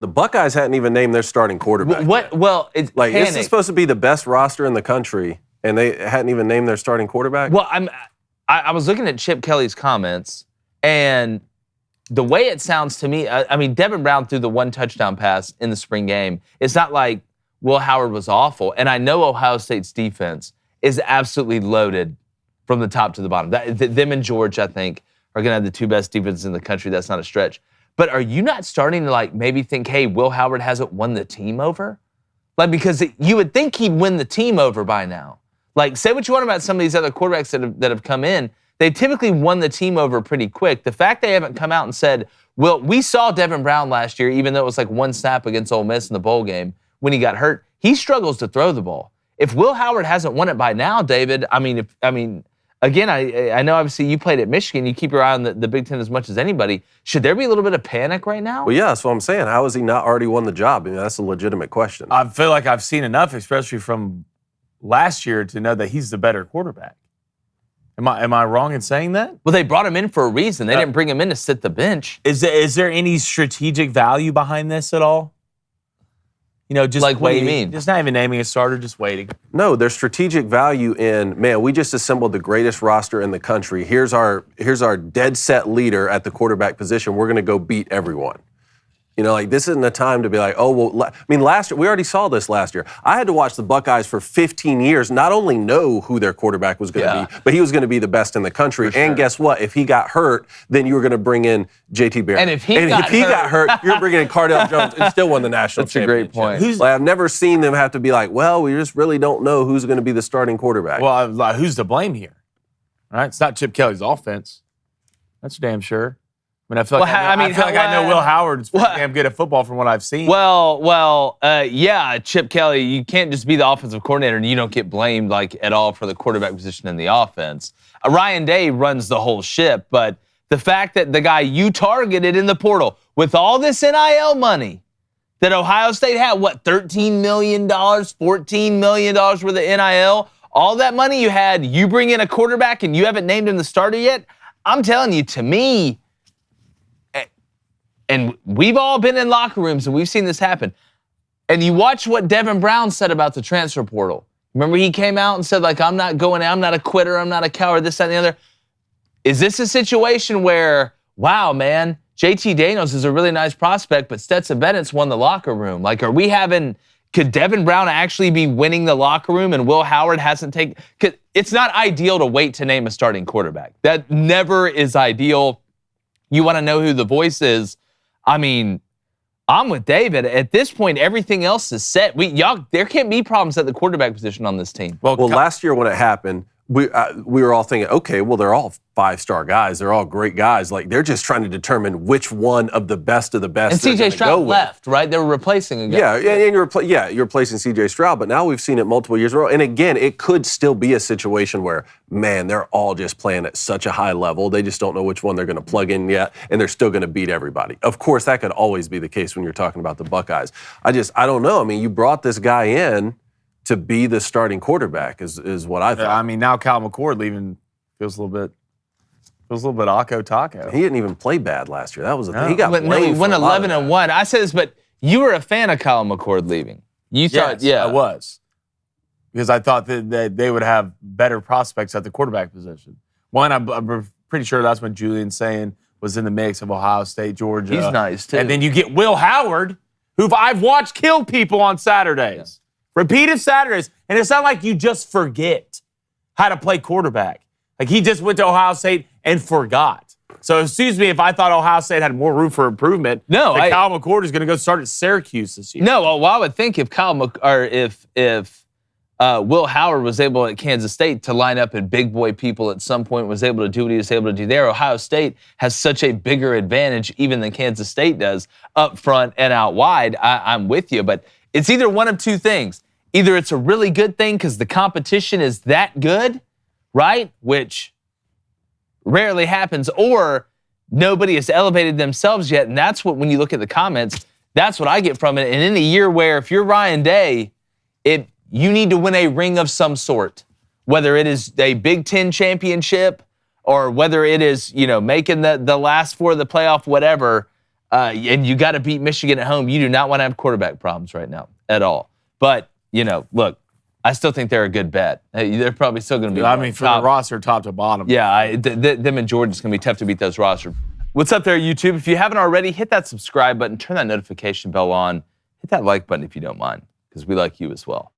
The Buckeyes hadn't even named their starting quarterback. What? Well, it's like panic. This is supposed to be the best roster in the country, and they hadn't even named their starting quarterback. Well, I was looking at Chip Kelly's comments, and the way it sounds to me, I mean, Devin Brown threw the 1 touchdown pass in the spring game. It's not like Will Howard was awful, and I know Ohio State's defense is absolutely loaded from the top to the bottom. Them and George, I think, are going to have the 2 best defenses in the country. That's not a stretch. But are you not starting to like maybe think, hey, Will Howard hasn't won the team over? Like, because you would think he'd win the team over by now. Like, say what you want about some of these other quarterbacks that have come in. They typically won the team over pretty quick. The fact they haven't come out and said, well, we saw Devin Brown last year, even though it was like 1 snap against Ole Miss in the bowl game when he got hurt. He struggles to throw the ball. If Will Howard hasn't won it by now, David, again, I know obviously you played at Michigan. You keep your eye on the Big Ten as much as anybody. Should there be a little bit of panic right now? Well, yeah, that's what I'm saying. How has he not already won the job? I mean, that's a legitimate question. I feel like I've seen enough, especially from last year, to know that he's the better quarterback. Am I wrong in saying that? Well, they brought him in for a reason. They didn't bring him in to sit the bench. Is there any strategic value behind this at all? You know, just like waiting. What do you mean? Just not even naming a starter, just waiting. No, there's strategic value in, man, we just assembled the greatest roster in the country. Here's our dead set leader at the quarterback position. We're going to go beat everyone. You know, like, this isn't a time to be like, oh, well, I mean, last year, we already saw this last year. I had to watch the Buckeyes for 15 years, not only know who their quarterback was going to be, but he was going to be the best in the country. And guess what? If he got hurt, then you were going to bring in J.T. Barrett. And if he got hurt, you're bringing in Cardale Jones and still won the national championship. That's a great point. Like, I've never seen them have to be like, well, we just really don't know who's going to be the starting quarterback. Well, who's to blame here? All right, it's not Chip Kelly's offense. That's damn sure. I mean, I feel like I know Will Howard's pretty damn good at football from what I've seen. Yeah, Chip Kelly, you can't just be the offensive coordinator and you don't get blamed like at all for the quarterback position in the offense. Ryan Day runs the whole ship, but the fact that the guy you targeted in the portal with all this NIL money that Ohio State had, $13 million, $14 million worth of NIL, all that money you had, you bring in a quarterback and you haven't named him the starter yet? I'm telling you, to me, and we've all been in locker rooms and we've seen this happen. And you watch what Devin Brown said about the transfer portal. Remember, he came out and said, like, I'm not going out, I'm not a quitter, I'm not a coward, this, that, and the other. Is this a situation where, wow, man, JT Daniels is a really nice prospect, but Stetson Bennett's won the locker room? Like, could Devin Brown actually be winning the locker room and Will Howard hasn't taken? It's not ideal to wait to name a starting quarterback. That never is ideal. You want to know who the voice is. I mean, I'm with David. At this point, everything else is set. There can't be problems at the quarterback position on this team. Well, last year when it happened, we were all thinking, okay, well, they're all 5-star guys. They're all great guys. Like, they're just trying to determine which one of the best And C.J. Stroud left, right? They were replacing a guy. Yeah, and you're replacing C.J. Stroud. But now we've seen it multiple years in a row. And again, it could still be a situation where, man, they're all just playing at such a high level. They just don't know which one they're going to plug in yet, and they're still going to beat everybody. Of course, that could always be the case when you're talking about the Buckeyes. I don't know. I mean, you brought this guy in to be the starting quarterback is what I thought. I mean, now Kyle McCord leaving feels a little bit Akko Taco. He didn't even play bad last year. That was the thing. He got blamed he went 11-1. I said this, but you were a fan of Kyle McCord leaving. You thought, I was. Because I thought that they would have better prospects at the quarterback position. One, I'm pretty sure that's when Julian Sayin was in the mix of Ohio State, Georgia. He's nice, too. And then you get Will Howard, who I've watched kill people on Saturdays. Yeah. Repeated Saturdays. And it's not like you just forget how to play quarterback. Like, he just went to Ohio State and forgot. So, excuse me if I thought Ohio State had more room for improvement. No, Kyle McCord is going to go start at Syracuse this year. No, well, I would think if Will Howard was able at Kansas State to line up and big boy people at some point, was able to do what he was able to do there, Ohio State has such a bigger advantage even than Kansas State does up front and out wide. I'm with you, but it's either one of two things. Either it's a really good thing because the competition is that good, right? Which rarely happens, or nobody has elevated themselves yet. And that's what, when you look at the comments, that's what I get from it. And in a year where if you're Ryan Day, you need to win a ring of some sort, whether it is a Big Ten championship or whether it is, making the last four of the playoff, whatever. and you got to beat Michigan at home. You do not want to have quarterback problems right now at all. But, look, I still think they're a good bet. They're probably still going to be. I mean, for the roster, top to bottom. Yeah, them and Georgia's going to be tough to beat those rosters. What's up there, YouTube? If you haven't already, hit that subscribe button, turn that notification bell on, hit that like button if you don't mind, because we like you as well.